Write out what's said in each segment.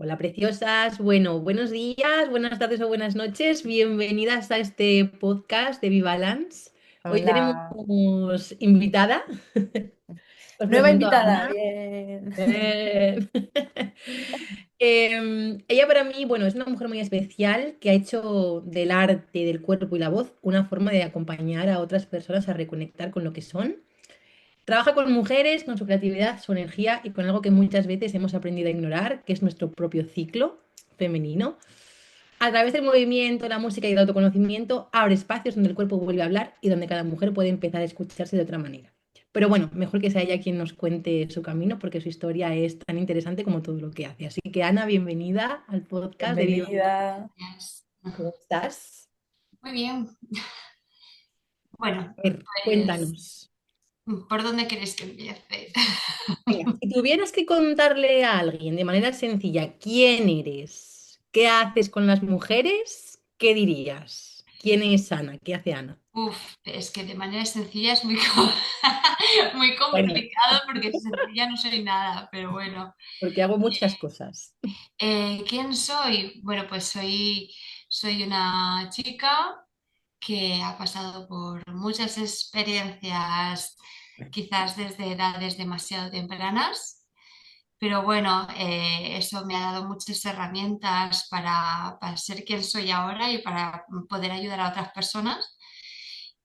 Hola, preciosas. Bueno, buenos días, buenas tardes o buenas noches. Bienvenidas a este podcast de Vivalance. Hoy tenemos Hola. invitada. Os Nueva presento a invitada. Ana. Bien. Eh, ella para mí, bueno, es una mujer muy especial que ha hecho del arte, del cuerpo y la voz una forma de acompañar a otras personas a reconectar con lo que son. Trabaja con mujeres, con su creatividad, su energía y con algo que muchas veces hemos aprendido a ignorar, que es nuestro propio ciclo femenino. A través del movimiento, la música y el autoconocimiento, abre espacios donde el cuerpo vuelve a hablar y donde cada mujer puede empezar a escucharse de otra manera. Pero bueno, mejor que sea ella quien nos cuente su camino, porque su historia es tan interesante como todo lo que hace. Así que Ana, bienvenida al podcast de Viva. Bienvenida. Yes. ¿Cómo estás? Muy bien. Bueno, A ver, pues, cuéntanos. ¿por dónde queréis que empiece? Venga, si tuvieras que contarle a alguien de manera sencilla quién eres, qué haces con las mujeres, ¿qué dirías? ¿Quién es Ana? ¿Qué hace Ana? Es que de manera sencilla es muy, muy Bueno, complicado porque sencilla no soy nada, pero bueno. porque hago muchas cosas. ¿Quién soy? Bueno, pues soy una chica que ha pasado por muchas experiencias, quizás desde edades demasiado tempranas. Pero bueno, eso me ha dado muchas herramientas para ser quien soy ahora y para poder ayudar a otras personas.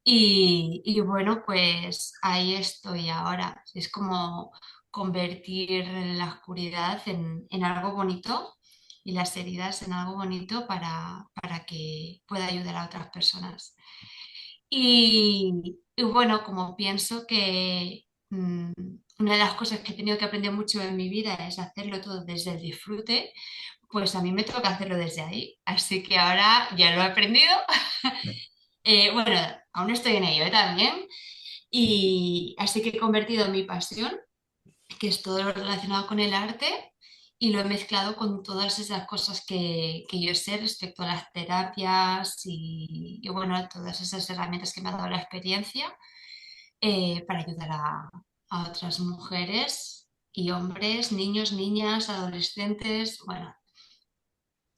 Y bueno, pues ahí estoy ahora. Es como convertir la oscuridad en algo bonito y las heridas en algo bonito para que pueda ayudar a otras personas. Y bueno, como pienso que una de las cosas que he tenido que aprender mucho en mi vida es hacerlo todo desde el disfrute, pues a mí me toca hacerlo desde ahí. Así que ahora ya lo he aprendido. Bueno, aún estoy en ello, también. Y así que he convertido mi pasión, que es todo lo relacionado con el arte, y lo he mezclado con todas esas cosas que yo sé respecto a las terapias y bueno, todas esas herramientas que me ha dado la experiencia para ayudar a otras mujeres y hombres, niños, niñas, adolescentes, bueno,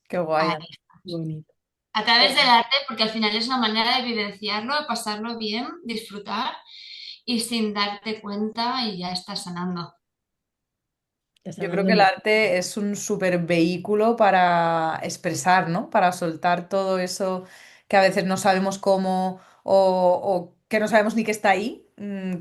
Qué guay, a, Ana. Bonito. a través del Bueno, arte, porque al final es una manera de vivenciarlo, de pasarlo bien, disfrutar y sin darte cuenta y ya estás sanando. Estás yo creo sanando que el mucho. arte es un súper vehículo para expresar, ¿no? Para soltar todo eso que a veces no sabemos cómo o que no sabemos ni que está ahí.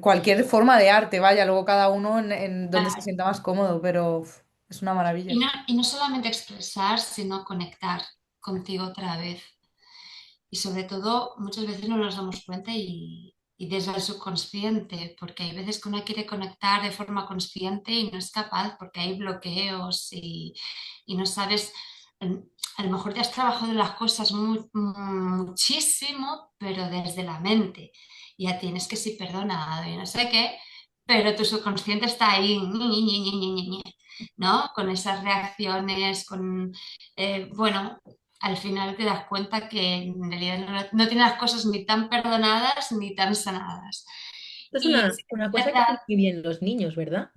Cualquier forma de arte, vaya, luego cada uno en donde se sienta más cómodo, pero es una maravilla. Y no solamente expresar, sino conectar contigo otra vez. Y sobre todo, muchas veces no nos damos cuenta y desde el subconsciente, porque hay veces que uno quiere conectar de forma consciente y no es capaz porque hay bloqueos y no sabes, a lo mejor te has trabajado en las cosas muchísimo, pero desde la mente. Ya tienes que sí, perdonado y no sé qué, pero tu subconsciente está ahí, ¿no? Con esas reacciones, bueno, al final te das cuenta que en realidad no tienes las cosas ni tan perdonadas ni tan sanadas. Esto es Y sí que una es cosa que verdad, hacen muy bien los niños, ¿verdad?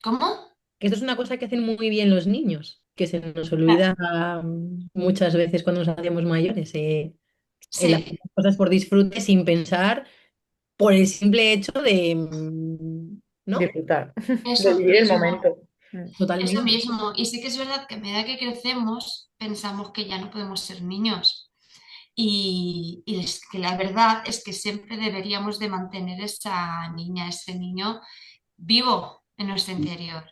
¿cómo? Que esto es una cosa que hacen muy bien los niños, que se nos olvida muchas veces cuando nos hacemos mayores, el hacer Sí, las cosas por disfrute sin pensar por el simple hecho de, ¿no? Disfrutar, de eso vivir el mismo, momento. eso Totalmente. mismo. Y sí que es verdad que a medida que crecemos pensamos que ya no podemos ser niños. Y es que la verdad es que siempre deberíamos de mantener esa niña, ese niño vivo en nuestro interior.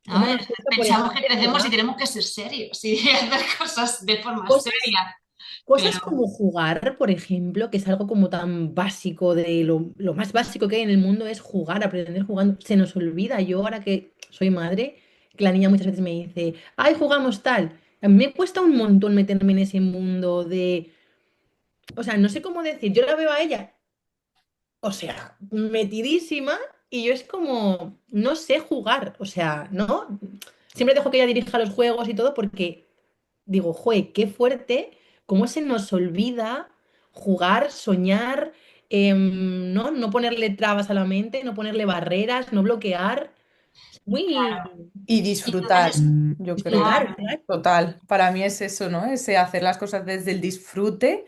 ¿No? ¿Cómo nos cuesta, por Pensamos que ejemplo, crecemos y jugar? tenemos que ser serios y hacer cosas de forma Cosas seria, Cosas pero como jugar, por ejemplo, que es algo como tan básico, de lo más básico que hay en el mundo es jugar, aprender jugando. Se nos olvida. Yo ahora que soy madre, que la niña muchas veces me dice, ay, jugamos tal. A mí me cuesta un montón meterme en ese mundo de, o sea, no sé cómo decir, yo la veo a ella, o sea, metidísima y yo es como, no sé jugar, o sea, ¿no? Siempre dejo que ella dirija los juegos y todo porque digo, jue, qué fuerte, cómo se nos olvida jugar, soñar, ¿no? No ponerle trabas a la mente, no ponerle barreras, no bloquear. muy Y Entonces, disfrutar, yo creo. disfrutar, claro, claro. Total, para mí es eso, ¿no? Ese hacer las cosas desde el disfrute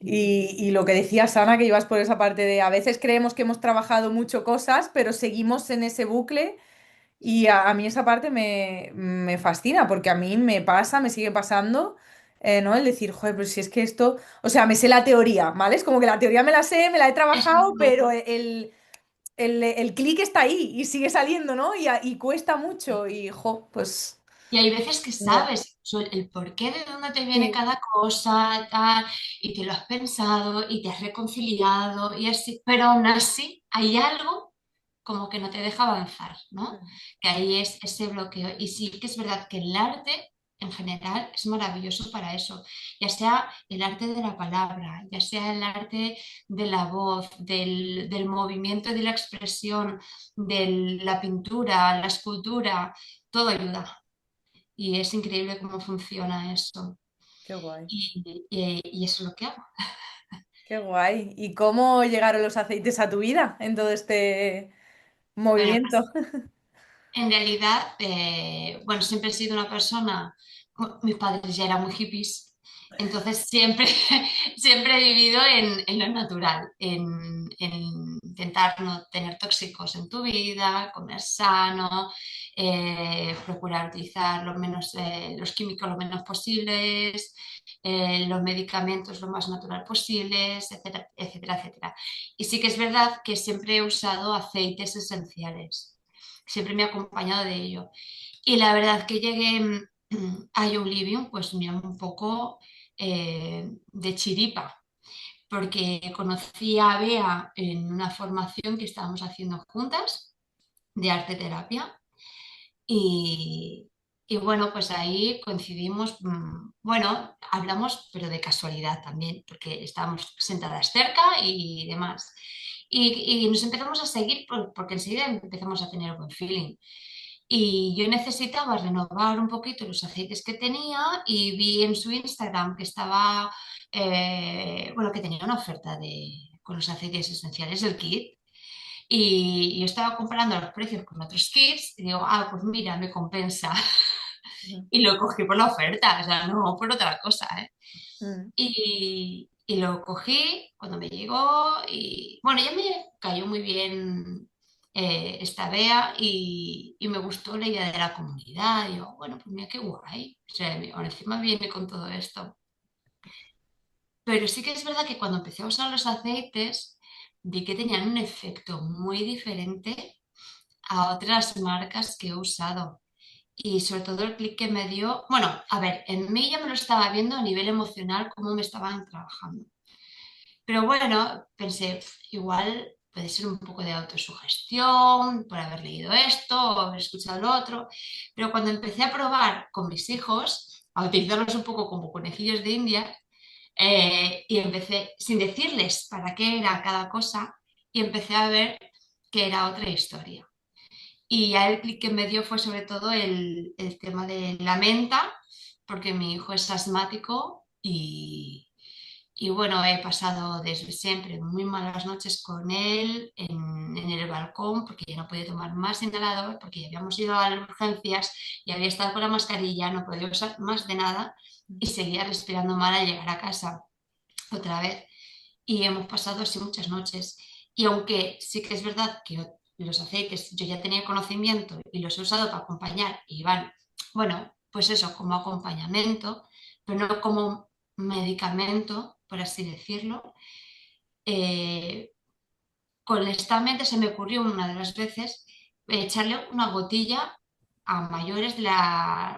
Sí. y lo que decías, Ana, que ibas por esa parte de a veces creemos que hemos trabajado mucho cosas, pero seguimos en ese bucle y a mí esa parte me fascina porque a mí me pasa, me sigue pasando, ¿no? El decir, joder, pero si es que esto, o sea, me sé la teoría, ¿vale? Es como que la teoría me la sé, me la he trabajado, pero el clic está ahí y sigue saliendo, ¿no? Y cuesta mucho y, jo, pues... y hay veces que Ya. sabes el porqué de dónde te viene Sí. cada cosa, tal, y te lo has pensado y te has reconciliado y así, pero aún así hay algo como que no te deja avanzar, ¿no? Que ahí es ese bloqueo. Y sí que es verdad que el arte en general es maravilloso para eso, ya sea el arte de la palabra, ya sea el arte de la voz, del movimiento y de la expresión, de la pintura, la escultura, todo ayuda. Y es increíble cómo funciona eso. Qué guay, Y eso es lo que hago. qué guay. ¿Y cómo llegaron los aceites a tu vida en todo este Bueno, movimiento? pues en realidad, bueno, siempre he sido una persona, mis padres ya eran muy hippies, entonces siempre, siempre he vivido en lo natural, en intentar no tener tóxicos en tu vida, comer sano, procurar utilizar lo menos, los químicos lo menos posibles, los medicamentos lo más natural posibles, etcétera, etcétera, etcétera. Y sí que es verdad que siempre he usado aceites esenciales, siempre me ha acompañado de ello. Y la verdad que llegué a Youlivium, pues mira, un poco de chiripa, porque conocí a Bea en una formación que estábamos haciendo juntas de arte terapia y, y bueno, pues ahí coincidimos, bueno, hablamos, pero de casualidad también, porque estábamos sentadas cerca y demás. Y nos empezamos a seguir porque enseguida empezamos a tener buen feeling. Y yo necesitaba renovar un poquito los aceites que tenía y vi en su Instagram que estaba, bueno, que tenía una oferta con los aceites esenciales del kit. Y yo estaba comparando los precios con otros kits y digo, ah, pues mira, me compensa. Ujú. Y lo cogí por la oferta, o sea, no por otra cosa, ¿eh? Mm. Y lo cogí cuando me llegó y bueno, ya me cayó muy bien esta Bea y me gustó la idea de la comunidad. Y yo, bueno, pues mira qué guay. O sea, ahora encima viene con todo esto. Pero sí que es verdad que cuando empecé a usar los aceites, vi que tenían un efecto muy diferente a otras marcas que he usado. Y sobre todo el clic que me dio, bueno, a ver, en mí ya me lo estaba viendo a nivel emocional cómo me estaban trabajando. Pero bueno, pensé, igual puede ser un poco de autosugestión por haber leído esto o haber escuchado lo otro. Pero cuando empecé a probar con mis hijos, a utilizarlos un poco como conejillos de India, y empecé, sin decirles para qué era cada cosa, y empecé a ver que era otra historia. Y ya el clic que me dio fue sobre todo el tema de la menta, porque mi hijo es asmático y bueno, he pasado desde siempre muy malas noches con él en el balcón porque ya no podía tomar más inhalador, porque ya habíamos ido a las urgencias y había estado con la mascarilla, no podía usar más de nada y seguía respirando mal al llegar a casa otra vez. Y hemos pasado así muchas noches. Y aunque sí que es verdad que los aceites yo ya tenía conocimiento y los he usado para acompañar y van, bueno, pues eso, como acompañamiento, pero no como medicamento, por así decirlo. Eh, con esta mente se me ocurrió una de las veces echarle una gotilla a mayores de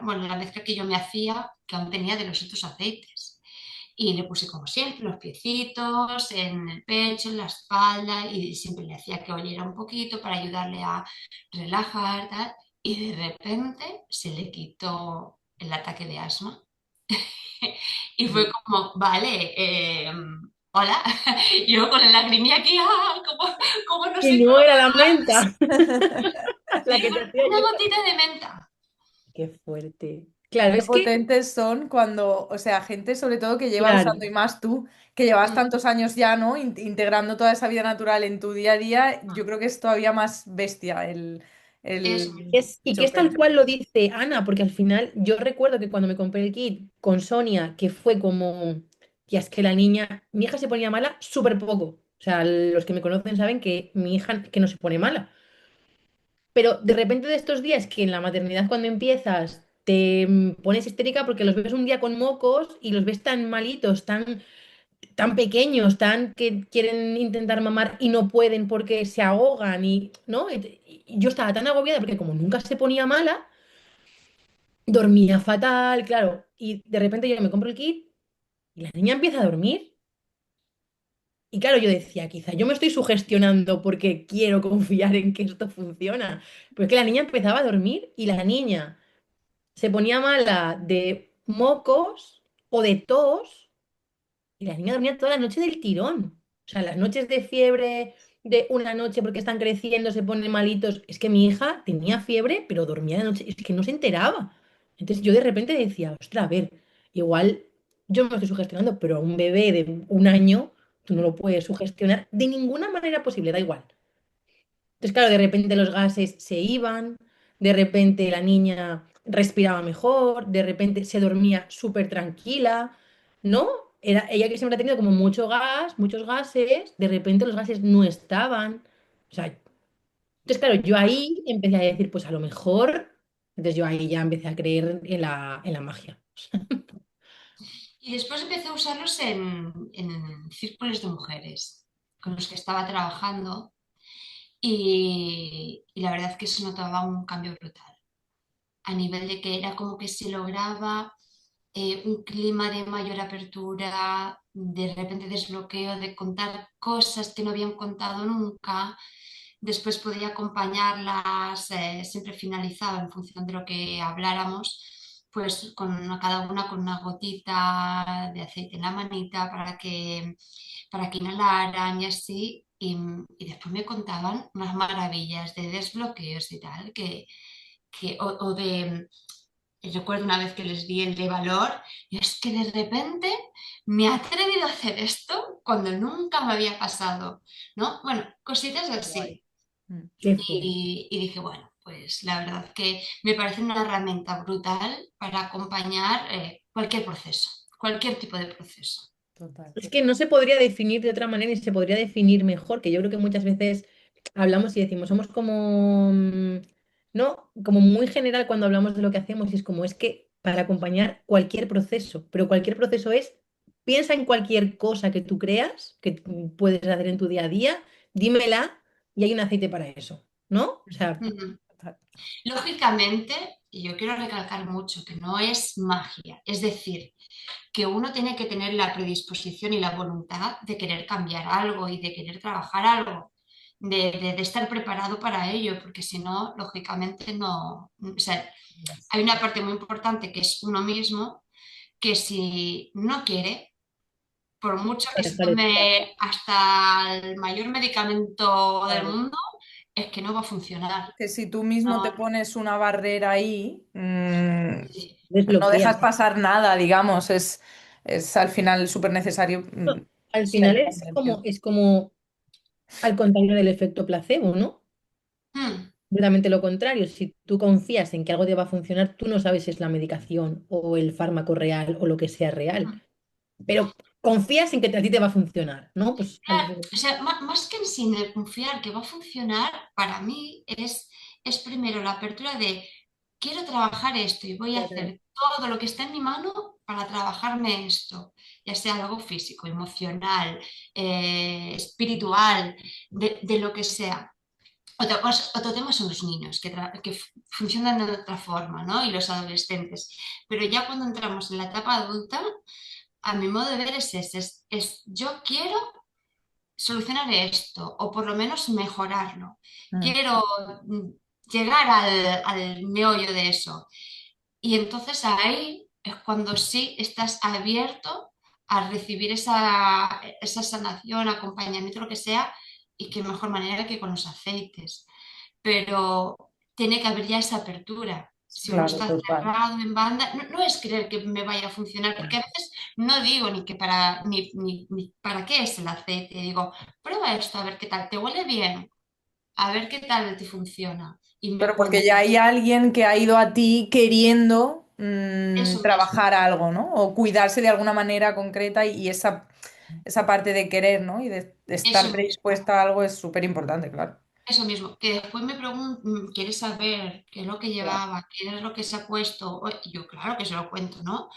bueno, la mezcla que yo me hacía, que aún tenía de los otros aceites. Y le puse como siempre los piecitos, en el pecho, en la espalda y siempre le hacía que oliera un poquito para ayudarle a relajar, tal. Y de repente se le quitó el ataque de asma y fue como, vale, hola, yo con la lagrimilla aquí, ah, como no Y sé no cómo, era la menta la que te hacía una yo. gotita de menta. Qué fuerte. Claro, Qué es que, potentes son cuando, o sea, gente sobre todo que lleva claro, usando, y más tú, que llevas Mm, tantos años ya, ¿no? Integrando toda esa vida natural en tu día a día, yo creo que es todavía más bestia el Eso mismo. Y que es chofer. tal cual lo dice Ana, porque al final yo recuerdo que cuando me compré el kit con Sonia, que fue como, ya es que la niña, mi hija se ponía mala súper poco. O sea, los que me conocen saben que mi hija que no se pone mala. Pero de repente de estos días que en la maternidad cuando empiezas te pones histérica porque los ves un día con mocos y los ves tan malitos, tan pequeños, tan que quieren intentar mamar y no pueden porque se ahogan y, ¿no? Y yo estaba tan agobiada porque como nunca se ponía mala, dormía fatal, claro, y de repente yo me compro el kit y la niña empieza a dormir. Y claro, yo decía, quizá yo me estoy sugestionando porque quiero confiar en que esto funciona. Pero es que la niña empezaba a dormir y la niña se ponía mala de mocos o de tos y la niña dormía toda la noche del tirón. O sea, las noches de fiebre de una noche porque están creciendo, se ponen malitos. Es que mi hija tenía fiebre, pero dormía de noche, es que no se enteraba. Entonces yo de repente decía, ostras, a ver, igual yo me estoy sugestionando, pero a un bebé de un año tú no lo puedes sugestionar de ninguna manera posible, da igual. Entonces, claro, de repente los gases se iban, de repente la niña respiraba mejor, de repente se dormía súper tranquila, ¿no? Era ella que siempre ha tenido como mucho gas, muchos gases, de repente los gases no estaban. O sea, entonces, claro, yo ahí empecé a decir, pues a lo mejor, entonces yo ahí ya empecé a creer en la magia. Y después empecé a usarlos en círculos de mujeres con los que estaba trabajando y la verdad es que se notaba un cambio brutal. A nivel de que era como que se lograba un clima de mayor apertura, de repente desbloqueo, de contar cosas que no habían contado nunca. Después podía acompañarlas, siempre finalizaba en función de lo que habláramos, pues cada una con una gotita de aceite en la manita para que inhalaran y así. Y después me contaban unas maravillas de desbloqueos y tal, o de recuerdo una vez que les di el de valor, y es que de repente me he atrevido a hacer esto cuando nunca me había pasado, ¿no? Bueno, cositas Guay. así. Mm. Qué fuerte. Y dije, bueno, pues la verdad que me parece una herramienta brutal para acompañar cualquier proceso, cualquier tipo de proceso. Total. Es que no se podría definir de otra manera y se podría definir mejor, que yo creo que muchas veces hablamos y decimos, somos como, ¿no? Como muy general cuando hablamos de lo que hacemos y es como, es que para acompañar cualquier proceso, pero cualquier proceso es, piensa en cualquier cosa que tú creas, que tú puedes hacer en tu día a día, dímela y hay un aceite para eso, ¿no? O sea, Ujú. Total. Lógicamente, y yo quiero recalcar mucho que no es magia, es decir, que uno tiene que tener la predisposición y la voluntad de querer cambiar algo y de querer trabajar algo, de estar preparado para ello, porque si no, lógicamente no, o sea, hay una parte muy importante que es uno mismo, que si no quiere, por mucho que para se dejar de estar. tome hasta el mayor medicamento del Claro, mundo, es que no va a funcionar. Que si tú mismo te No, pones una barrera ahí, sí. no dejas desbloquea. pasar nada, digamos, es al final súper necesario Al ser final consciente. es como al contrario del efecto placebo, ¿no? Mm, Completamente lo contrario, si tú confías en que algo te va a funcionar, tú no sabes si es la medicación o el fármaco real o lo que sea real, mm. pero confías en que a ti te va a funcionar, ¿no? Pues a veces O sea, más que en sí de confiar que va a funcionar, para mí es primero la apertura de quiero trabajar esto y voy a hacer todo lo que está en mi mano para trabajarme esto, ya sea algo físico, emocional, espiritual, de lo que sea. Otro tema son los niños, que funcionan de otra forma, ¿no? Y los adolescentes. Pero ya cuando entramos en la etapa adulta, a mi modo de ver es ese, yo quiero solucionar esto o por lo menos mejorarlo. Mm, Quiero mm, llegar al meollo de eso. Y entonces ahí es cuando sí estás abierto a recibir esa sanación, acompañamiento, lo que sea, y qué mejor manera que con los aceites. Pero tiene que haber ya esa apertura. Si uno claro, está total. cerrado en banda, no es creer que me vaya a funcionar, porque a veces no digo ni que ni para qué es el aceite, digo, prueba esto a ver qué tal, te huele bien, a ver qué tal te funciona. y me Pero porque pongo ya hay alguien que ha ido a ti queriendo eso mismo, trabajar algo, ¿no? O cuidarse de alguna manera concreta y esa parte de querer, ¿no? Y de eso estar mismo. predispuesta a algo es súper importante, claro. Eso mismo, que después me preguntan, ¿quieres saber qué es lo que Claro. llevaba? ¿Qué es lo que se ha puesto? Y yo, claro que se lo cuento, ¿no?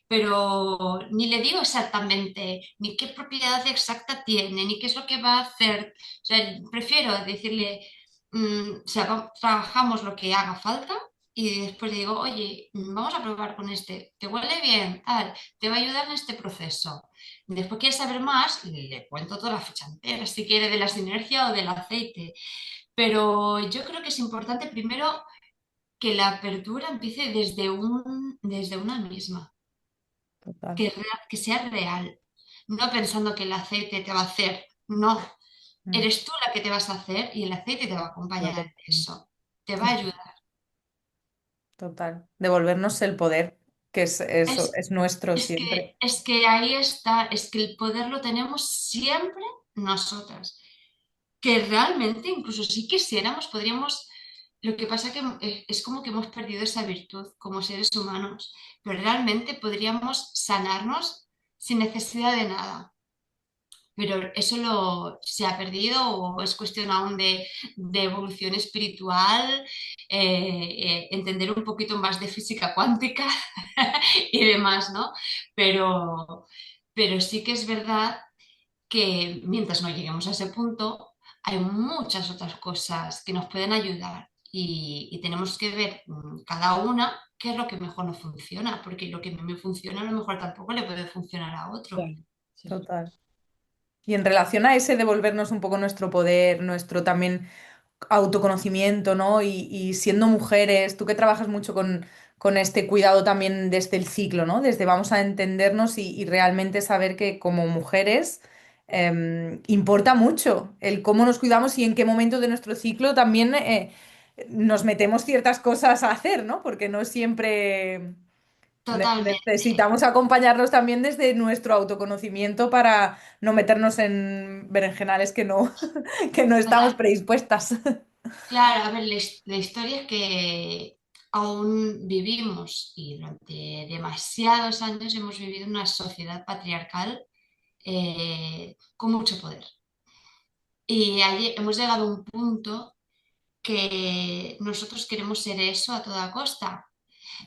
Pero ni le digo exactamente ni qué propiedad exacta tiene, ni qué es lo que va a hacer. O sea, prefiero decirle, o sea, trabajamos lo que haga falta y después le digo, oye, vamos a probar con este, ¿te huele bien? Tal, te va a ayudar en este proceso. Después quieres saber más, le cuento toda la ficha entera, si quiere de la sinergia o del aceite. Pero yo creo que es importante primero que la apertura empiece desde una misma Total. que sea real, no pensando que el aceite te va a hacer, no, Mm, eres tú la que te vas a hacer y el aceite te va a acompañar claro. en eso, te va a ayudar. Total. Devolvernos el poder, que es eso, Es, es nuestro siempre. es que ahí está, es que el poder lo tenemos siempre nosotras, que realmente incluso si quisiéramos podríamos, lo que pasa que es como que hemos perdido esa virtud como seres humanos, pero realmente podríamos sanarnos sin necesidad de nada. Pero eso se ha perdido o es cuestión aún de evolución espiritual, entender un poquito más de física cuántica y demás, ¿no? Pero, pero sí que es verdad que mientras no lleguemos a ese punto, hay muchas otras cosas que nos pueden ayudar y tenemos que ver cada una qué es lo que mejor nos funciona, porque lo que me funciona a lo mejor tampoco le puede funcionar a otro. Claro, sí. Total. Y en relación a ese devolvernos un poco nuestro poder, nuestro también autoconocimiento, ¿no? Y siendo mujeres, tú que trabajas mucho con este cuidado también desde el ciclo, ¿no? Desde vamos a entendernos y realmente saber que como mujeres importa mucho el cómo nos cuidamos y en qué momento de nuestro ciclo también nos metemos ciertas cosas a hacer, ¿no? Porque no siempre Totalmente. necesitamos acompañarnos también desde nuestro autoconocimiento para no meternos en berenjenales que no, que no estamos predispuestas. Claro, a ver, la historia es que aún vivimos y durante demasiados años hemos vivido en una sociedad patriarcal con mucho poder. Y allí hemos llegado a un punto que nosotros queremos ser eso a toda costa,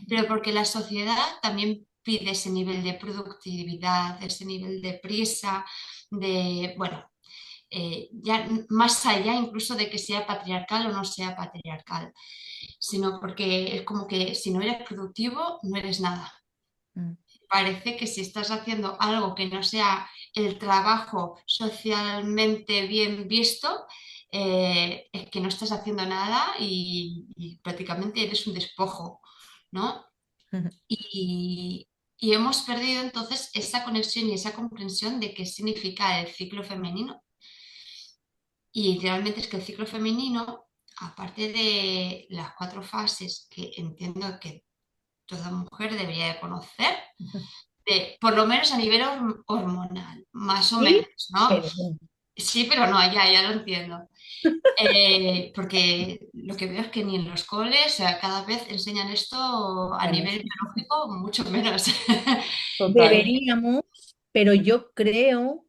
pero porque la sociedad también pide ese nivel de productividad, ese nivel de prisa, de, bueno, ya más allá incluso de que sea patriarcal o no sea patriarcal, sino porque es como que si no eres productivo, no eres nada. Mm, Parece que si estás haciendo algo que no sea el trabajo socialmente bien visto, es que no estás haciendo nada y prácticamente eres un despojo, ¿no? ujú. Y, y hemos perdido entonces esa conexión y esa comprensión de qué significa el ciclo femenino. Y realmente es que el ciclo femenino, aparte de las cuatro fases que entiendo que toda mujer debería de conocer, por lo menos a nivel hormonal, más o Sí, menos, ¿no? pero bueno. Sí, pero no, ya lo entiendo. Porque lo que veo es que ni en los coles, o sea, cada vez enseñan esto a Bueno, nivel biológico, mucho menos. total. Deberíamos, pero yo creo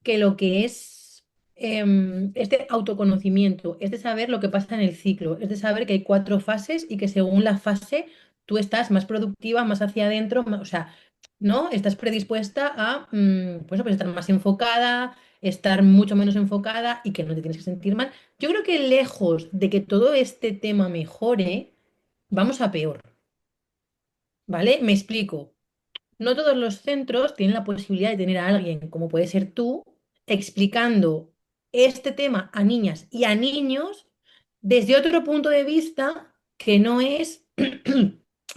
que lo que es este autoconocimiento, es de saber lo que pasa en el ciclo, es de saber que hay cuatro fases y que según la fase tú estás más productiva, más hacia adentro, o sea, ¿no? Estás predispuesta a pues estar más enfocada, estar mucho menos enfocada y que no te tienes que sentir mal. Yo creo que lejos de que todo este tema mejore, vamos a peor, ¿vale? Me explico. No todos los centros tienen la posibilidad de tener a alguien, como puede ser tú, explicando este tema a niñas y a niños desde otro punto de vista que no es,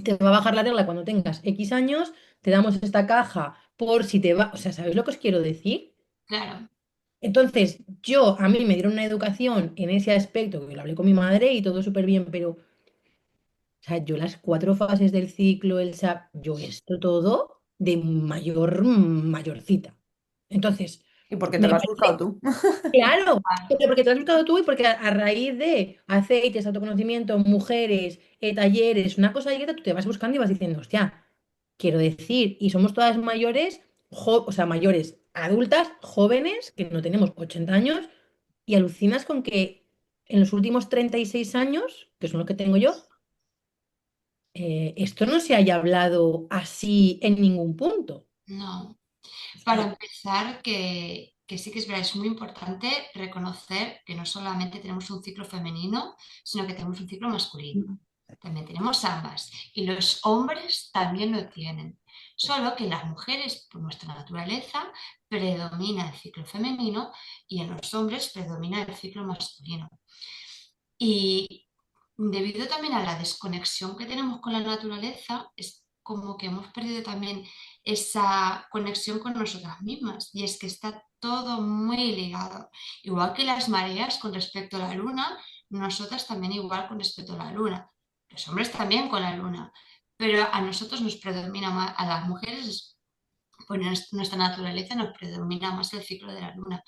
te va a bajar la regla cuando tengas X años, te damos esta caja por si te va, o sea, ¿sabéis lo que os quiero decir? Claro, Entonces, a mí me dieron una educación en ese aspecto, que lo hablé con mi madre y todo súper bien, pero o sea, yo las cuatro fases del ciclo, el SAP, yo esto todo de mayorcita. Entonces, Y porque te Me lo has buscado parece, tú. claro, pero porque te lo has buscado tú y porque a raíz de aceites, autoconocimiento, mujeres, talleres, una cosa y otra, tú te vas buscando y vas diciendo, hostia, quiero decir, y somos todas mayores, o sea, mayores, adultas, jóvenes, que no tenemos 80 años, y alucinas con que en los últimos 36 años, que son los que tengo yo, esto no se haya hablado así en ningún punto. No. O Para sea, empezar, que sí que es verdad, es muy importante reconocer que no solamente tenemos un ciclo femenino, sino que tenemos un ciclo masculino. También tenemos ambas. Y los hombres también lo tienen. Solo que en las mujeres, por nuestra naturaleza, predomina el ciclo femenino y en los hombres predomina el ciclo masculino. Y debido también a la desconexión que tenemos con la naturaleza, es como que hemos perdido también esa conexión con nosotras mismas. Y es que está todo muy ligado. Igual que las mareas con respecto a la luna, nosotras también igual con respecto a la luna. Los hombres también con la luna. Pero a nosotros nos predomina más, a las mujeres, pues nuestra naturaleza nos predomina más el ciclo de la luna.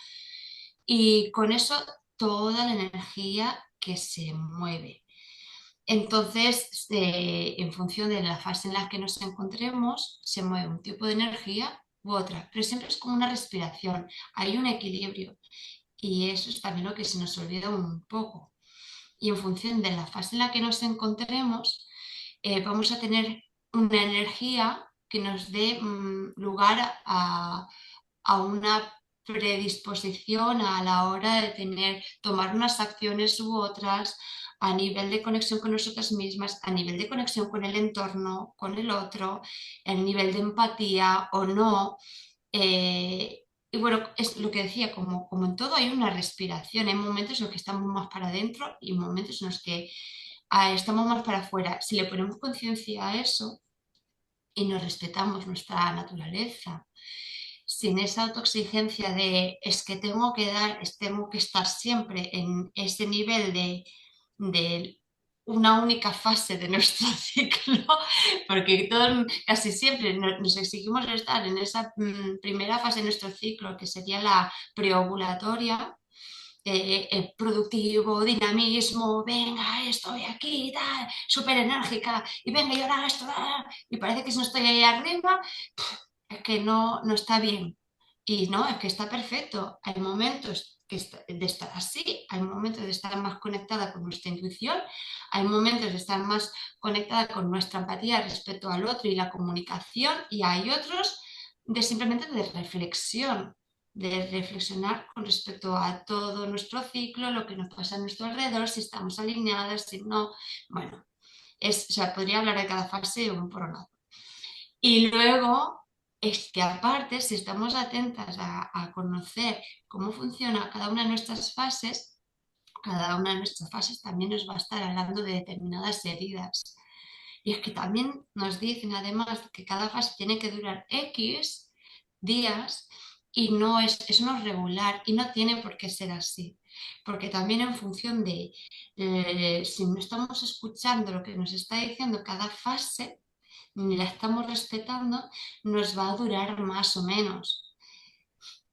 Y con eso toda la energía que se mueve. Entonces, en función de la fase en la que nos encontremos, se mueve un tipo de energía u otra, pero siempre es como una respiración, hay un equilibrio y eso es también lo que se nos olvida un poco. Y en función de la fase en la que nos encontremos, vamos a tener una energía que nos dé lugar a una predisposición a la hora de tomar unas acciones u otras a nivel de conexión con nosotras mismas, a nivel de conexión con el entorno, con el otro, el nivel de empatía o no. Y bueno, es lo que decía, como en todo hay una respiración, hay momentos en los que estamos más para adentro y momentos en los que estamos más para afuera. Si le ponemos conciencia a eso y nos respetamos nuestra naturaleza, sin esa autoexigencia de es que tengo que dar, tengo que estar siempre en ese nivel de una única fase de nuestro ciclo, porque casi siempre nos exigimos estar en esa primera fase de nuestro ciclo, que sería la preovulatoria, productivo, dinamismo, venga, estoy aquí, tal, súper enérgica, y venga, y ahora esto, y parece que si no estoy ahí arriba, es que no está bien. Y no, es que está perfecto. Hay momentos de estar así, hay momentos de estar más conectada con nuestra intuición, hay momentos de estar más conectada con nuestra empatía respecto al otro y la comunicación, y hay otros de simplemente de reflexionar con respecto a todo nuestro ciclo, lo que nos pasa a nuestro alrededor, si estamos alineadas, si no. Bueno, o sea, podría hablar de cada fase un por un lado. Y luego es que aparte, si estamos atentas a conocer cómo funciona cada una de nuestras fases, cada una de nuestras fases también nos va a estar hablando de determinadas heridas. Y es que también nos dicen además que cada fase tiene que durar X días y eso no es regular y no tiene por qué ser así. Porque también en función de si no estamos escuchando lo que nos está diciendo cada fase, ni la estamos respetando, nos va a durar más o menos.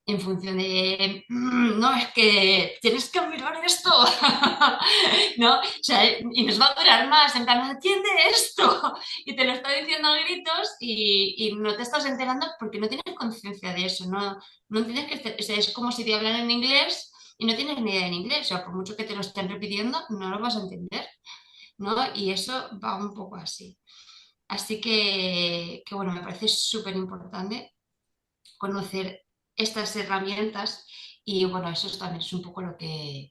En función de, no, es que tienes que mirar esto, ¿no? O sea, y nos va a durar más, en plan, atiende esto, y te lo está diciendo a gritos y no te estás enterando porque no tienes conciencia de eso, no tienes que, o sea, es como si te hablan en inglés y no tienes ni idea en inglés, o sea, por mucho que te lo estén repitiendo, no lo vas a entender, ¿no? Y eso va un poco así. Así que bueno, me parece súper importante conocer estas herramientas y bueno, eso también es un poco lo que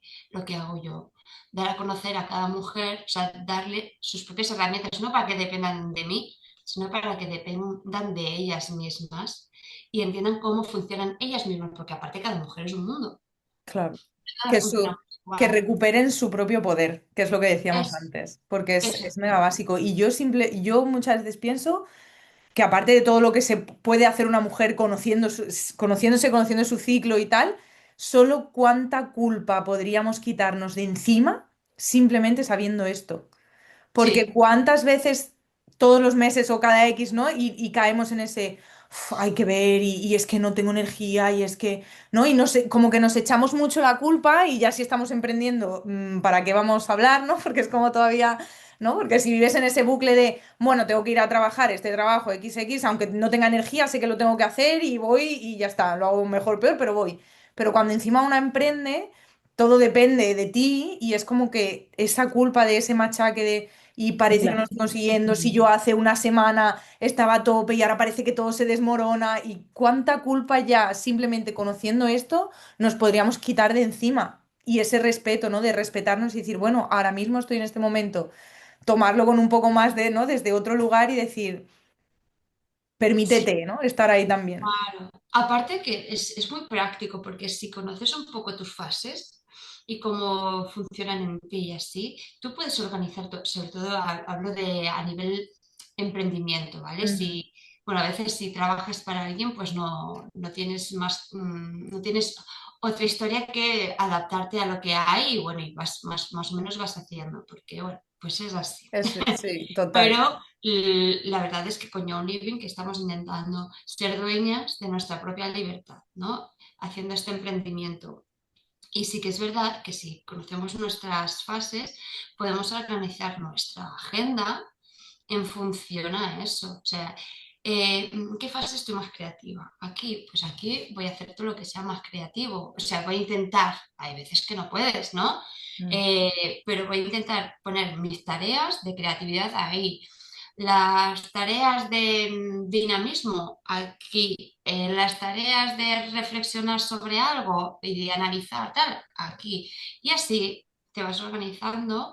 hago yo, dar a conocer a cada mujer, o sea, darle sus propias herramientas, no para que dependan de mí, sino para que dependan de ellas mismas y entiendan cómo funcionan ellas mismas, porque aparte cada mujer es un mundo, Claro. todas Que, funcionan que igual. recuperen su propio poder, que es lo que decíamos Es, antes, porque eso, es mega básico. Y yo muchas veces pienso que aparte de todo lo que se puede hacer una mujer conociéndose, conociendo su ciclo y tal, solo cuánta culpa podríamos quitarnos de encima simplemente sabiendo esto. Porque sí, cuántas veces todos los meses o cada X, ¿no? Y caemos en ese, hay que ver y es que no tengo energía y es que, ¿no? Y no sé, como que nos echamos mucho la culpa y ya si estamos emprendiendo, ¿para qué vamos a hablar, ¿no? Porque es como todavía, ¿no? Porque si vives en ese bucle de, bueno, tengo que ir a trabajar este trabajo XX, aunque no tenga energía, sé que lo tengo que hacer y voy y ya está, lo hago mejor o peor, pero voy. Pero cuando encima una emprende, todo depende de ti y es como que esa culpa de ese machaque de, y parece que no Claro. lo estoy consiguiendo, si yo hace una semana estaba a tope y ahora parece que todo se desmorona y cuánta culpa ya simplemente conociendo esto nos podríamos quitar de encima. Y ese respeto, ¿no? De respetarnos y decir, bueno, ahora mismo estoy en este momento, tomarlo con un poco más de, ¿no? Desde otro lugar y decir, Sí, permítete, ¿no? Estar ahí también. claro. Aparte que es muy práctico porque si conoces un poco tus fases y cómo funcionan en ti y así, tú puedes organizar, sobre todo hablo de a nivel emprendimiento, ¿vale? Ujú. Si, bueno, a veces si trabajas para alguien, pues no tienes más, no tienes otra historia que adaptarte a lo que hay y bueno, y más o menos vas haciendo, porque bueno, pues es así. Eso, sí, total. Pero la verdad es que con Young Living que estamos intentando ser dueñas de nuestra propia libertad, ¿no? Haciendo este emprendimiento. Y sí que es verdad que si conocemos nuestras fases, podemos organizar nuestra agenda en función a eso. O sea, ¿en qué fase estoy más creativa? Aquí, pues aquí voy a hacer todo lo que sea más creativo. O sea, voy a intentar, hay veces que no puedes, ¿no? Mm. Pero voy a intentar poner mis tareas de creatividad ahí. Las tareas de dinamismo aquí, las tareas de reflexionar sobre algo y de analizar tal, aquí. Y así te vas organizando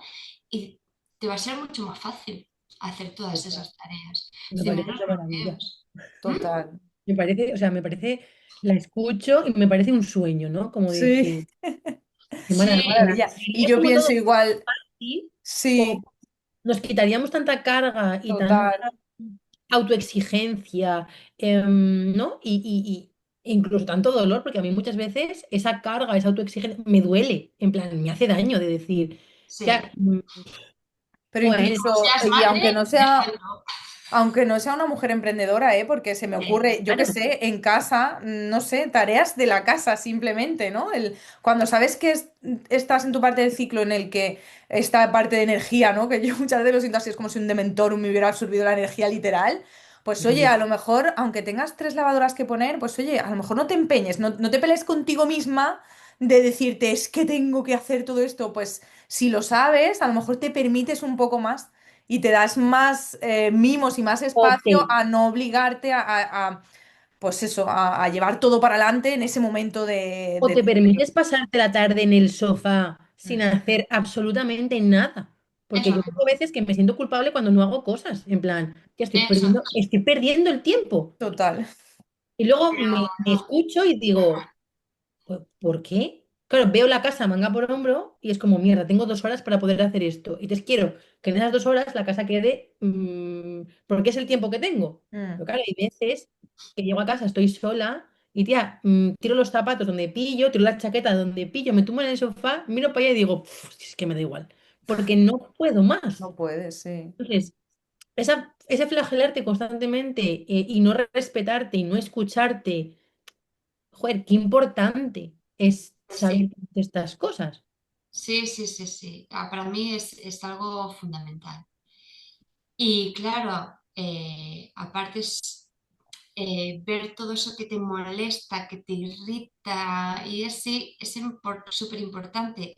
y te va a ser mucho más fácil hacer todas Total. esas tareas, Me sin parece menos una maravilla. bloqueos. ¿Mm? Total. Me parece, o sea, me parece, la escucho y me parece un sueño, ¿no? Como Sí, decir, qué qué Sí, maravilla. maravilla. Y Sería yo como pienso todo igual, fácil, sí, como nos quitaríamos tanta carga y tanta total. autoexigencia, ¿no? Y incluso tanto dolor, porque a mí muchas veces esa carga, esa autoexigencia me duele, en plan, me hace daño de decir, sí. ya, Pero joder, incluso, Seas y madre, déjenlo. aunque no sea una mujer emprendedora, ¿eh? Porque se me ocurre, yo qué claro, sé, en casa, no sé, tareas de la casa simplemente, ¿no? Cuando sabes que estás en tu parte del ciclo en el que esta parte de energía, ¿no? Que yo muchas veces lo siento así, es como si un dementor me hubiera absorbido la energía literal. Pues oye, a lo mejor, aunque tengas tres lavadoras que poner, pues oye, a lo mejor no te empeñes, no te pelees contigo misma de decirte, es que tengo que hacer todo esto. Pues si lo sabes, a lo mejor te permites un poco más y te das más mimos y más o espacio te, a no obligarte pues eso, a llevar todo para adelante en ese momento o te permites pasarte la tarde en el sofá sin Mm. hacer absolutamente nada. Porque Eso yo tengo mismo, veces que me siento culpable cuando no hago cosas, en plan, que eso mismo. estoy perdiendo el tiempo. Total. Y luego Pero me no, escucho y digo, ¿por qué? Claro, veo la casa manga por hombro y es como, mierda, tengo 2 horas para poder hacer esto. Y entonces quiero que en esas 2 horas la casa quede, porque es el tiempo que tengo. Mm. Pero claro, hay veces que llego a casa, estoy sola y tía, tiro los zapatos donde pillo, tiro la chaqueta donde pillo, me tumbo en el sofá, miro para allá y digo, "Puf, es que me da igual, porque no puedo más". No puedes, sí. Entonces, ese flagelarte constantemente y no respetarte y no escucharte. Joder, qué importante es pues sí, saber estas cosas. sí, sí, sí, sí. Para mí es algo fundamental. Y claro, aparte es ver todo eso que te molesta, que te irrita, y es súper importante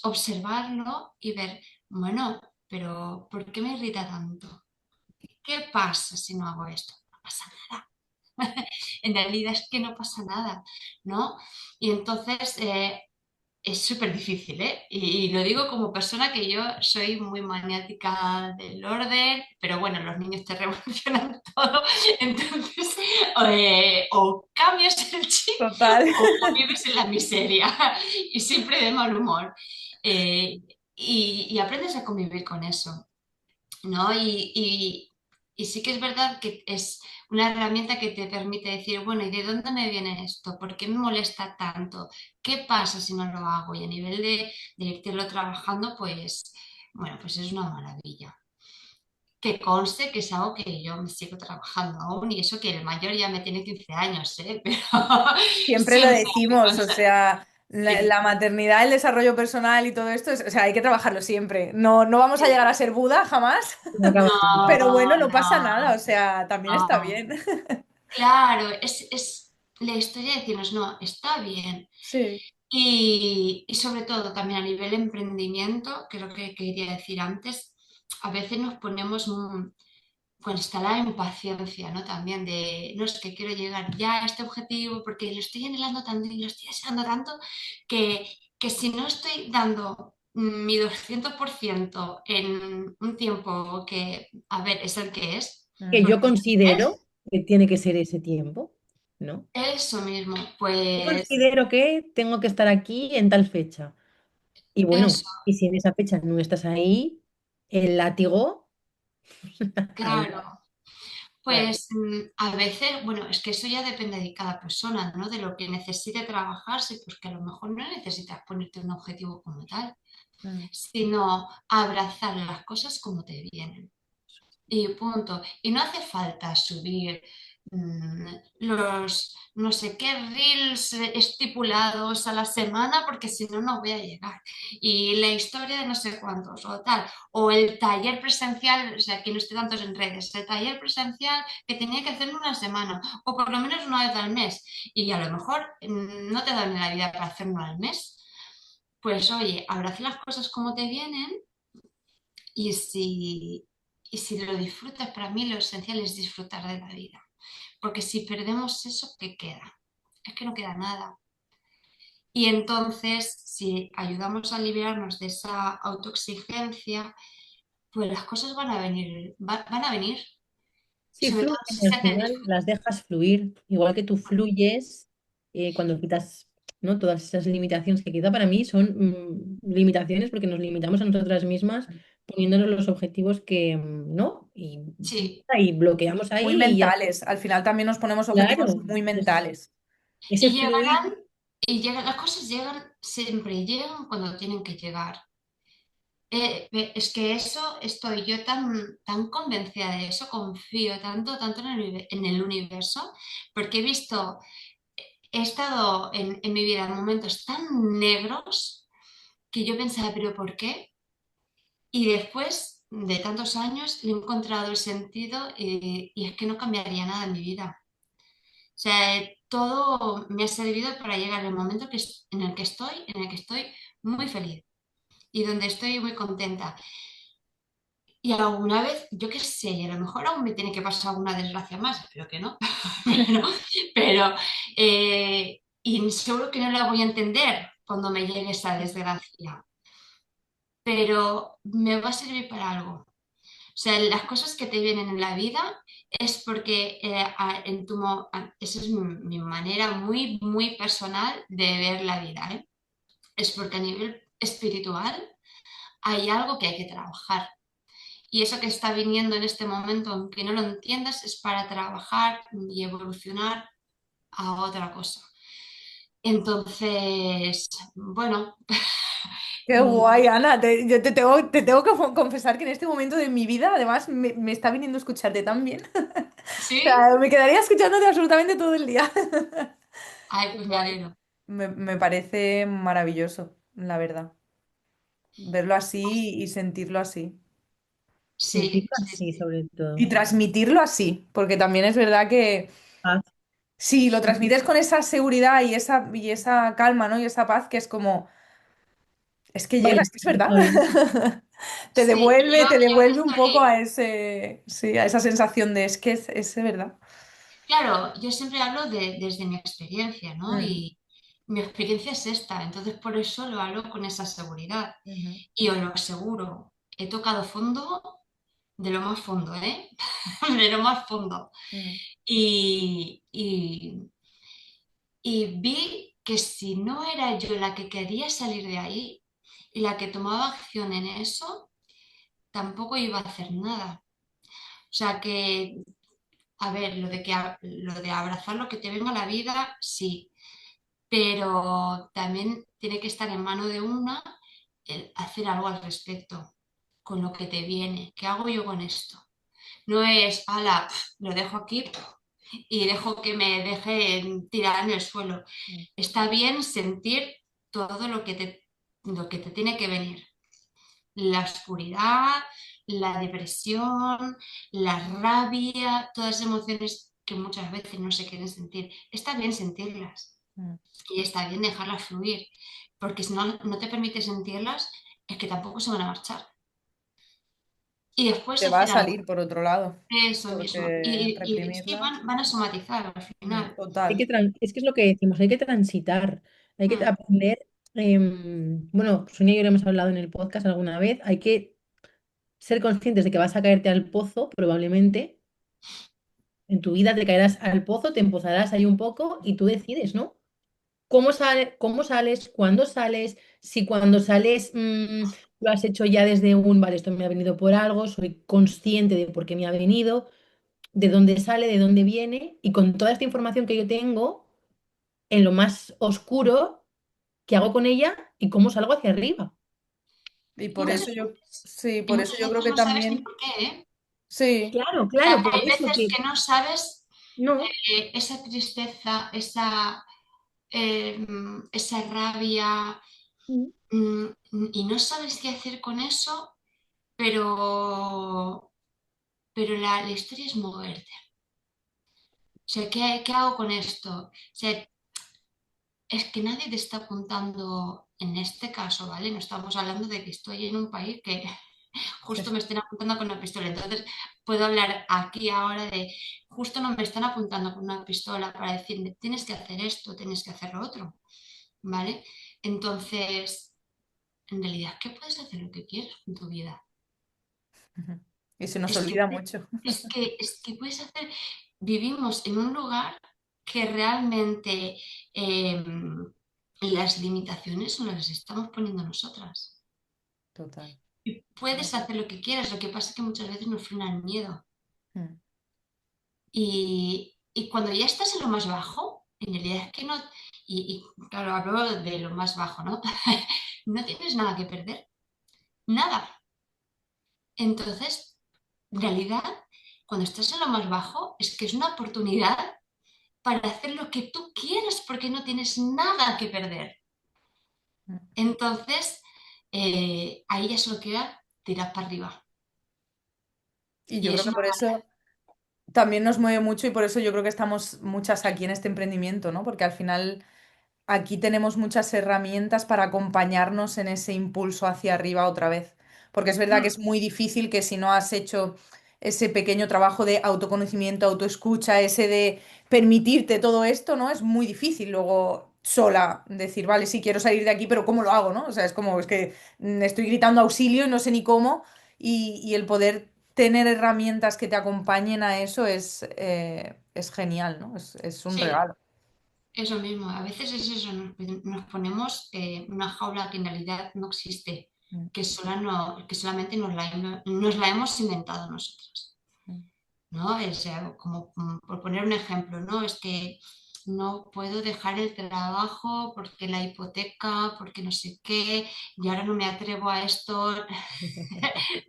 observarlo y ver, bueno, pero ¿por qué me irrita tanto? ¿Qué pasa si no hago esto? No pasa nada. En realidad es que no pasa nada, ¿no? Y entonces es súper difícil, ¿eh? Y lo digo como persona que yo soy muy maniática del orden, pero bueno, los niños te revolucionan todo, entonces o cambias el chip Total. o vives en la miseria y siempre de mal humor. Eh, y aprendes a convivir con eso. ¿No? Y sí que es verdad que es una herramienta que te permite decir, bueno, ¿y de dónde me viene esto? ¿Por qué me molesta tanto? ¿Qué pasa si no lo hago? Y a nivel de irlo trabajando, pues, bueno, pues es una maravilla. que conste que es algo que yo me sigo trabajando aún y eso que el mayor ya me tiene 15 años, ¿eh? Pero Siempre lo siempre hay decimos, o cosas. sea, Sí. la maternidad, el desarrollo personal y todo esto, o sea, hay que trabajarlo siempre. No, no vamos a llegar a ser Buda jamás, No acaba nunca. pero bueno, No, no pasa nada, no, o sea, también está no. bien. Claro, es la historia de decirnos, no, está bien. Sí. Y sobre todo también a nivel emprendimiento, que es lo que quería decir antes, a veces nos ponemos con está la impaciencia, ¿no? También de, no es que quiero llegar ya a este objetivo porque lo estoy anhelando tanto y lo estoy deseando tanto que, que si no estoy dando mi 200% en un tiempo que, a ver, es el que es, Que Mm. yo porque considero es que tiene que ser ese tiempo, ¿no? eso mismo, Yo pues considero que tengo que estar aquí en tal fecha. Y bueno, eso, y si en esa fecha no estás ahí, el látigo, ahí. claro. Claro. Pues a veces, bueno, es que eso ya depende de cada persona, ¿no? De lo que necesite trabajarse, pues que a lo mejor no necesitas ponerte un objetivo como tal, Mm. sino abrazar las cosas como te vienen. Y punto. Y no hace falta subir mm, los no sé qué reels estipulados a la semana porque si no, no voy a llegar. Y la historia de no sé cuántos o tal. O el taller presencial, o sea, que no esté tantos en redes, el taller presencial que tenía que hacer en una semana o por lo menos una vez al mes. Y a lo mejor no te da ni la vida para hacerlo al mes. Pues oye, abraza las cosas como te vienen y si lo disfrutas, para mí lo esencial es disfrutar de la vida. Porque si perdemos eso, ¿qué queda? Es que no queda nada. Y entonces, si ayudamos a liberarnos de esa autoexigencia, pues las cosas van a venir, van a venir. Y Sí, sobre todo fluyen, si y se al hacen final las dejas fluir, igual que tú fluyes cuando quitas, ¿no? Todas esas limitaciones que quizá para mí son limitaciones porque nos limitamos a nosotras mismas poniéndonos los objetivos que, ¿no? sí, Y bloqueamos Muy ahí y ya, mentales, al final también nos ponemos objetivos claro, muy es- mentales. ese y llegarán, fluir, las cosas llegan, siempre llegan cuando tienen que llegar. Es que eso estoy yo tan convencida de eso, confío tanto en en el universo, porque he estado en mi vida en momentos tan negros que yo pensaba, pero ¿por qué? Y después de tantos años le he encontrado el sentido y es que no cambiaría nada en mi vida. O sea, todo me ha servido para llegar al momento en el que estoy muy feliz y donde estoy muy contenta. Y alguna vez, yo qué sé, y a lo mejor aún me tiene que pasar alguna desgracia más, espero que no, pero, y seguro que no la voy a entender cuando me llegue esa desgracia, pero me va a servir para algo. O sea, las cosas que te vienen en la vida es porque esa es mi manera muy personal de ver la vida, ¿eh? Es porque a nivel espiritual hay algo que hay que trabajar. Y eso que está viniendo en este momento, aunque no lo entiendas, es para trabajar y evolucionar a otra cosa. Entonces, bueno, Qué guay, Ana. Yo te tengo que confesar que en este momento de mi vida, además, me está viniendo a escucharte tan bien. O sí, sea, me quedaría escuchándote absolutamente todo el día. ay, Qué pues me guay. alegro. Me parece maravilloso, la verdad. Verlo así y sentirlo así. Sí, sentirlo sí, así sí. sobre Y todo. transmitirlo así, porque también es verdad que Paz. si lo transmites con esa seguridad y esa calma, ¿no? Y esa paz que es como, es que llega, Vale, es que es verdad. Te Sí, devuelve, te yo que devuelve un poco estoy, a ese, sí, a esa sensación de es que es verdad. claro, yo siempre hablo desde mi experiencia, ¿no? Mm, Y mi experiencia es esta, entonces por eso lo hablo con esa seguridad. ujú, Y os lo aseguro, he tocado fondo de lo más fondo, ¿eh? De lo más fondo. mm. Y y vi que si no era yo la que quería salir de ahí y la que tomaba acción en eso, tampoco iba a hacer nada. O sea que, a ver, lo de abrazar lo que te venga a la vida, sí, pero también tiene que estar en mano de una el hacer algo al respecto con lo que te viene. ¿Qué hago yo con esto? No es, ala, lo dejo aquí y dejo que me deje tirar en el suelo. Mm. Está bien sentir todo lo que te tiene que venir. La oscuridad, la depresión, la rabia, todas esas emociones que muchas veces no se quieren sentir. Está bien sentirlas Mm. y está bien dejarlas fluir, porque si no, no te permite sentirlas, es que tampoco se van a marchar. Y después Te va a hacer algo. salir por otro lado, Eso mismo. porque Y sí, reprimirlas. van a somatizar al final. Total. Es que es lo que decimos, hay que transitar, hay que Mm, aprender. Bueno, Sonia y yo lo hemos hablado en el podcast alguna vez, hay que ser conscientes de que vas a caerte al pozo, probablemente. En tu vida te caerás al pozo, te empozarás ahí un poco y tú decides, ¿no? Cómo sales, cuándo sales, si cuando sales lo has hecho ya desde vale, esto me ha venido por algo, soy consciente de por qué me ha venido, de dónde sale, de dónde viene, y con toda esta información que yo tengo, en lo más oscuro, ¿qué hago con ella y cómo salgo hacia arriba? Y y por eso muchas yo, veces, sí, y por eso muchas yo creo veces que no sabes ni también, por qué, ¿eh? sí, Claro, O sea, claro, por hay eso veces que que no sabes no. esa tristeza, esa rabia, mm, mm, y no sabes qué hacer con eso, pero, pero la historia es moverte. O sea, ¿qué hago con esto? O sea, es que nadie te está apuntando en este caso, ¿vale? No estamos hablando de que estoy en un país que justo me estén apuntando con una pistola. Entonces, puedo hablar aquí ahora de, justo no me están apuntando con una pistola para decirme, tienes que hacer esto, tienes que hacer lo otro, ¿vale? Entonces, en realidad, ¿qué puedes hacer lo que quieras con tu vida? y se nos Es que, olvida mucho. es que puedes hacer, vivimos en un lugar que realmente las limitaciones nos las estamos poniendo nosotras. Total. Y puedes hacer lo que quieras, lo que pasa es que muchas veces nos frena el miedo. Mm. Y cuando ya estás en lo más bajo, en realidad es que no, y claro, hablo de lo más bajo, ¿no? No tienes nada que perder, nada. Entonces, en realidad, cuando estás en lo más bajo, es que es una oportunidad para hacer lo que tú quieras porque no tienes nada que perder. Mm. Entonces, ahí ya solo queda tirar para arriba. Y yo Y creo es que una... por eso también nos mueve mucho y por eso yo creo que estamos muchas aquí en este emprendimiento, ¿no? Porque al final aquí tenemos muchas herramientas para acompañarnos en ese impulso hacia arriba otra vez. Porque es verdad que es muy difícil que si no has hecho ese pequeño trabajo de autoconocimiento, autoescucha, ese de permitirte todo esto, ¿no? Es muy difícil luego sola decir, vale, sí quiero salir de aquí, pero ¿cómo lo hago, no? O sea, es como, es que estoy gritando auxilio y no sé ni cómo. Y el poder tener herramientas que te acompañen a eso es genial, ¿no? Es un Sí, regalo. eso mismo. A veces es eso, nos ponemos una jaula que en realidad no existe, Mm. que solamente nos la hemos inventado nosotros. Mm. ¿No? Es como por poner un ejemplo, ¿no? Es que no puedo dejar el trabajo porque la hipoteca, porque no sé qué, y ahora no me atrevo a esto.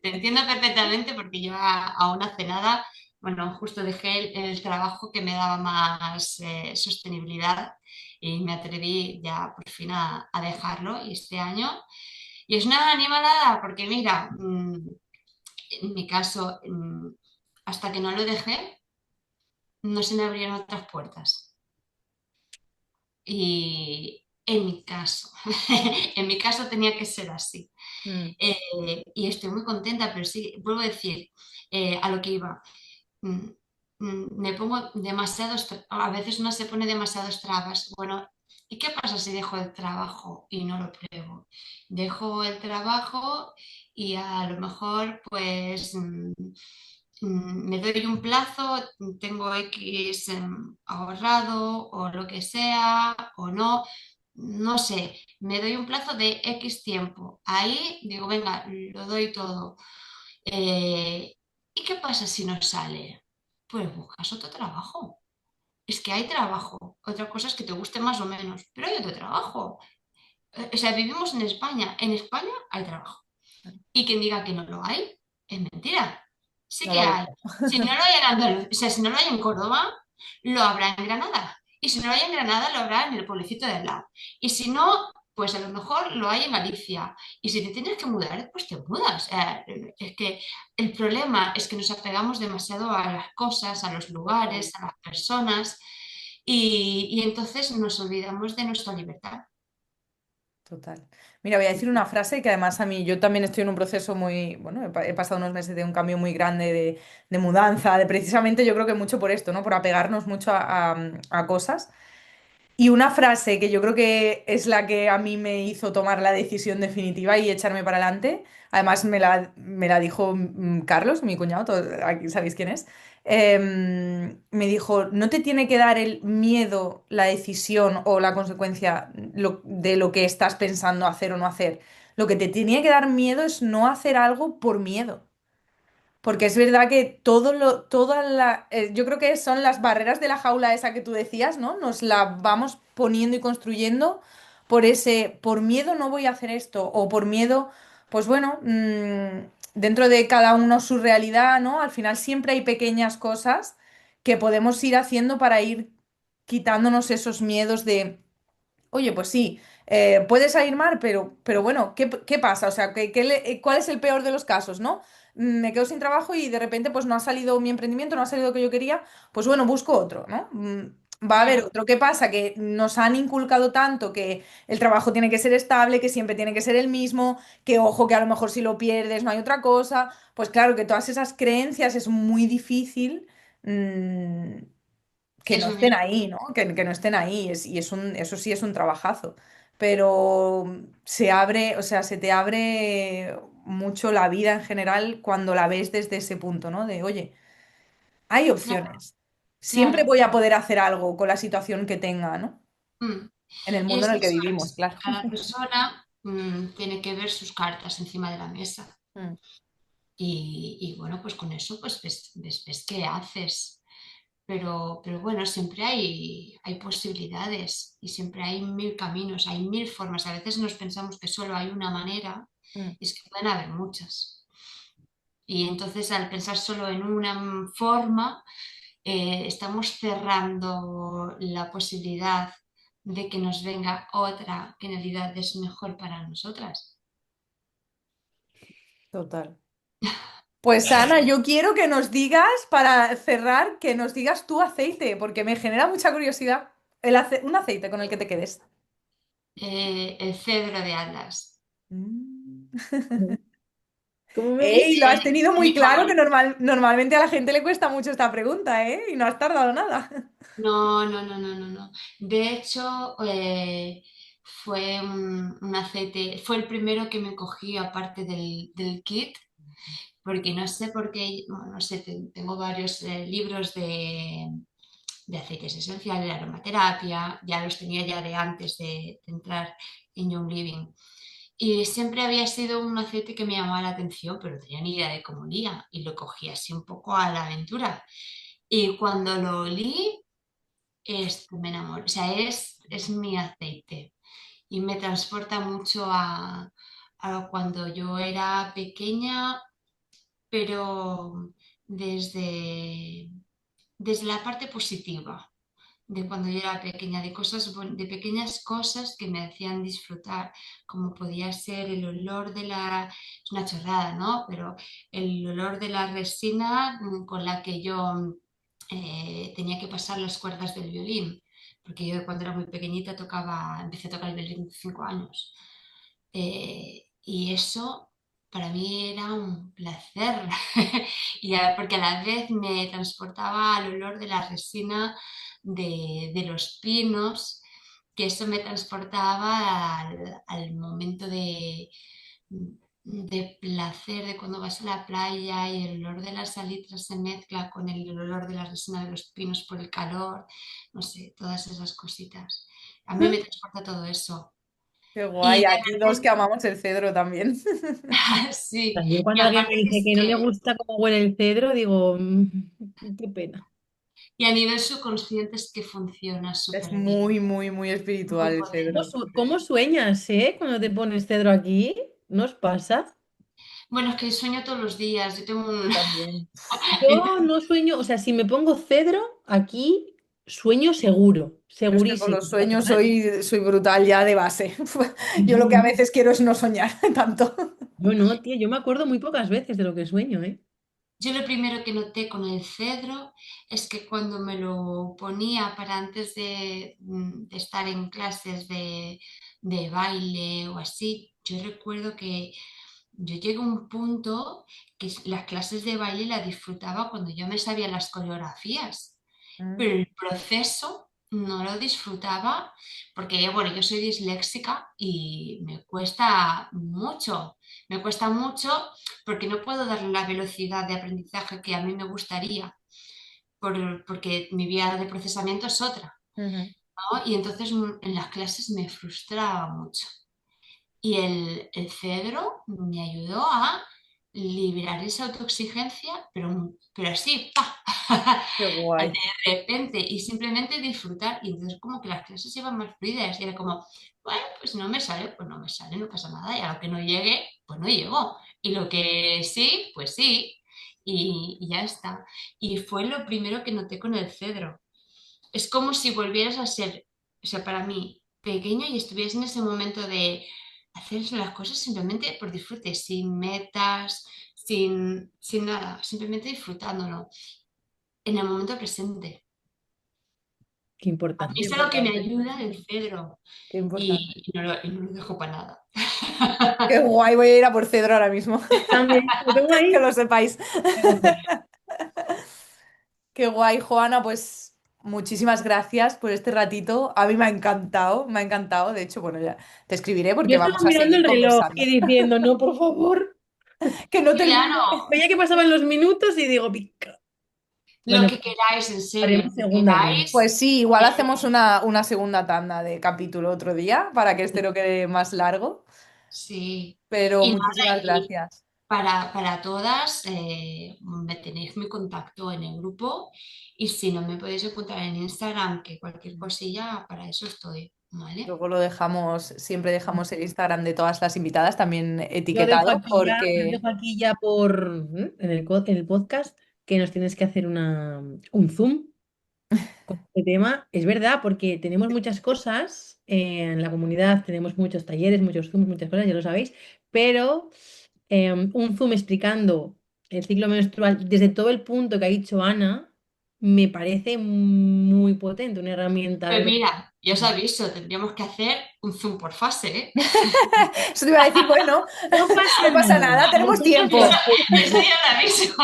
Te entiendo perfectamente porque yo aún hace nada, bueno, justo dejé el trabajo que me daba más sostenibilidad y me atreví ya por fin a dejarlo y este año. Y es una animalada porque mira, en mi caso, hasta que no lo dejé, no se me abrieron otras puertas. Y en mi caso, en mi caso tenía que ser así. Mm. Y estoy muy contenta, pero sí, vuelvo a decir, a lo que iba. mm, Me pongo demasiados, a veces uno se pone demasiados trabas. Bueno, ¿y qué pasa si dejo el trabajo y no lo pruebo? Dejo el trabajo y a lo mejor pues me doy un plazo, tengo X ahorrado o lo que sea o no, no sé, me doy un plazo de X tiempo. Ahí digo, venga, lo doy todo. Eh, ¿Y qué pasa si no sale? Pues buscas otro trabajo. Es que hay trabajo. Otra cosa es que te guste más o menos, pero hay otro trabajo. O sea, vivimos en España. En España hay trabajo. Y quien diga que no lo hay, es mentira. Sí No que lo hago hay. yo. Si no lo hay en Andalucía, o sea, si no lo hay en Córdoba, lo habrá en Granada. Y si no lo hay en Granada, lo habrá en el pueblecito de al lado. Y si no, pues a lo mejor lo hay en Galicia. Y si te tienes que mudar, pues te mudas. Es que el problema es que nos apegamos demasiado a las cosas, a los lugares, a las personas, y entonces nos olvidamos de nuestra libertad. Total. Mira, voy a decir una frase que además a mí, yo también estoy en un proceso muy, bueno, he pasado unos meses de un cambio muy grande de mudanza, de precisamente yo creo que mucho por esto, ¿no? Por apegarnos mucho a cosas. Y una frase que yo creo que es la que a mí me hizo tomar la decisión definitiva y echarme para adelante. Además, me la dijo Carlos, mi cuñado, aquí sabéis quién es. Me dijo, no te tiene que dar el miedo, la decisión o la consecuencia de lo que estás pensando hacer o no hacer. Lo que te tiene que dar miedo es no hacer algo por miedo. Porque es verdad que yo creo que son las barreras de la jaula esa que tú decías, ¿no? Nos la vamos poniendo y construyendo por miedo no voy a hacer esto, o por miedo, pues bueno, dentro de cada uno su realidad, ¿no? Al final siempre hay pequeñas cosas que podemos ir haciendo para ir quitándonos esos miedos de, oye, pues sí, puede salir mal, pero bueno, ¿qué pasa? O sea, ¿cuál es el peor de los casos, no? Me quedo sin trabajo y de repente pues no ha salido mi emprendimiento, no ha salido lo que yo quería, pues bueno, busco otro, ¿no? Va a haber Claro, otro. ¿Qué pasa? Que nos han inculcado tanto que el trabajo tiene que ser estable, que siempre tiene que ser el mismo, que ojo, que a lo mejor si lo pierdes no hay otra cosa. Pues claro, que todas esas creencias es muy difícil. mm, que no eso estén mismo. ahí, ¿no? Que no estén ahí. Eso sí es un trabajazo. Pero se abre, o sea, se te abre mucho la vida en general cuando la ves desde ese punto, ¿no? De, oye, hay Claro, opciones. Siempre claro. voy a poder hacer algo con la situación que tenga, ¿no? Mm. En el Y mundo es en el que eso, vivimos, claro. cada persona tiene que ver sus cartas encima de la mesa. Mm. Y bueno, pues con eso pues ves qué haces. Pero bueno, siempre hay posibilidades y siempre hay mil caminos, hay mil formas. A veces nos pensamos que solo hay una manera, Mm. y es que pueden haber muchas. Y entonces al pensar solo en una forma, estamos cerrando la posibilidad de que nos venga otra que en realidad es mejor para nosotras. Total. Pues Ana, yo quiero que nos digas, para cerrar, que nos digas tu aceite, porque me genera mucha curiosidad. Un aceite con el que te quedes. El cedro de Atlas. Mm. ¿Cómo me has ¡Ey! dicho? Lo has tenido Es mi muy claro, que favorito. normalmente a la gente le cuesta mucho esta pregunta, ¿eh? Y no has tardado nada. No, no, no, no, no, no. De hecho, fue un aceite, fue el primero que me cogí aparte del kit, porque no sé por qué, bueno, no sé, tengo varios libros de aceites esenciales, de aromaterapia, ya los tenía ya de antes de entrar en Young Living. Y siempre había sido un aceite que me llamaba la atención, pero no tenía ni idea de cómo olía y lo cogí así un poco a la aventura. Y cuando lo olí, esto me enamora, o sea, es mi aceite y me transporta mucho a cuando yo era pequeña, pero desde, desde la parte positiva de cuando yo era pequeña, de cosas, de pequeñas cosas que me hacían disfrutar, como podía ser el olor de es una chorrada, ¿no? Pero el olor de la resina con la que yo tenía que pasar las cuerdas del violín, porque yo cuando era muy pequeñita empecé a tocar el violín con 5 años. Y eso para mí era un placer, porque a la vez me transportaba al olor de la resina de los pinos, que eso me transportaba al momento de placer de cuando vas a la playa y el olor de las salitras se mezcla con el olor de la resina de los pinos por el calor, no sé, todas esas cositas. A mí me transporta todo eso. Qué Y guay, de aquí dos que amamos el cedro también. sí, Yo y cuando alguien me aparte que dice es que no le que, gusta cómo huele el cedro, digo, qué pena. y a nivel subconsciente es que funciona Es súper bien. muy, muy, muy espiritual Muy el potente. cedro. ¿Cómo sueñas, cuando te pones cedro aquí? ¿Nos pasa? Bueno, es que sueño todos los días. Yo tengo un... También. Yo no sueño, o sea, si me pongo cedro, aquí sueño seguro, Yo es que con segurísimo. los sueños soy brutal ya de base. Yo lo que a veces quiero es no soñar tanto. Yo no, tía, yo me acuerdo muy pocas veces de lo que sueño, ¿eh? Yo lo primero que noté con el cedro es que cuando me lo ponía para antes de estar en clases de baile o así, yo recuerdo que yo llegué a un punto que las clases de baile las disfrutaba cuando yo me sabía las coreografías, Mm, pero el proceso no lo disfrutaba porque, bueno, yo soy disléxica y me cuesta mucho porque no puedo darle la velocidad de aprendizaje que a mí me gustaría, porque mi vía de procesamiento es otra, ujú. ¿no? Y entonces en las clases me frustraba mucho. Y el cedro me ayudó a liberar esa autoexigencia, pero así, ¡pa! Qué guay. De repente, y simplemente disfrutar. Y entonces como que las clases iban más fluidas y era como, bueno, pues no me sale, pues no me sale, no pasa nada. Y a lo que no llegue, pues no llegó. Y lo que sí, pues sí. Y ya está. Y fue lo primero que noté con el cedro. Es como si volvieras a ser, o sea, para mí, pequeño y estuvieras en ese momento de hacer las cosas simplemente por disfrute, sin metas, sin nada, simplemente disfrutándolo en el momento presente. Qué A mí Qué importante. es algo que me importante. ayuda el cedro Qué importante. y no lo dejo para nada. Qué guay, voy a ir a por Cedro ahora mismo. También, lo tengo Que ahí. lo sepáis. Fíjate. Qué guay, Joana, pues muchísimas gracias por este ratito. A mí me ha encantado, me ha encantado. De hecho, bueno, ya te escribiré Yo porque estaba vamos a mirando seguir el reloj conversando. y diciendo, no, por favor. Que no termine. Claro, Veía que pasaban los minutos y digo, pica. lo Bueno, que pues queráis, en serio, haremos lo que segunda ronda. queráis. Pues sí, igual hacemos una segunda tanda de capítulo otro día para que este no quede más largo. Sí. Pero Y nada, muchísimas gracias. para todas, me tenéis mi contacto en el grupo y si no me podéis encontrar en Instagram, que cualquier cosilla, para eso estoy, ¿vale? Luego lo dejamos, siempre dejamos el Instagram de todas las invitadas también etiquetado Yo porque dejo aquí ya en el podcast que nos tienes que hacer un Zoom con este tema. Es verdad, porque tenemos muchas cosas en la comunidad, tenemos muchos talleres, muchos Zooms, muchas cosas, ya lo sabéis, pero un Zoom explicando el ciclo menstrual desde todo el punto que ha dicho Ana, me parece muy potente, una herramienta de Pues verdad. mira, yo os aviso, tendríamos que hacer un Zoom por fase, ¿eh? eso te iba a decir, bueno, No pasa no pasa nada, nada, tenemos nosotros lo Eso, tiempo, eso hacemos. ya lo aviso.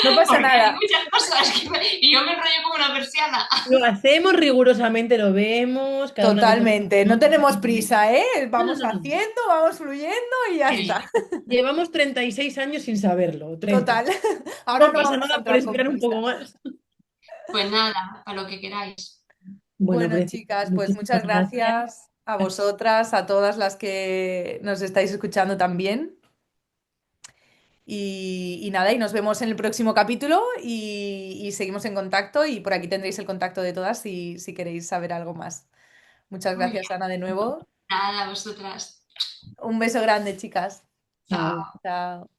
no pasa Porque hay nada. muchas cosas y yo me enrollo como una persiana. Lo hacemos rigurosamente, lo vemos, cada una mete su Totalmente, no mano. tenemos prisa, ¿eh? No, no, Vamos no, no. haciendo, vamos fluyendo y ya está. Sí. Llevamos 36 años sin saberlo, 30. Total, ahora No no pasa vamos a nada por entrar con esperar un poco prisa. más. Pues nada, para lo que queráis. Bueno, Bueno, precioso. chicas, pues muchas Muchísimas gracias. gracias a vosotras, a todas las que nos estáis escuchando también. Y nada, y nos vemos en el próximo capítulo y seguimos en contacto y por aquí tendréis el contacto de todas si queréis saber algo más. Muchas Muy gracias, Ana, de bien. nuevo. Nada, vosotras. Un beso grande, chicas. Chao. Chao. Chao.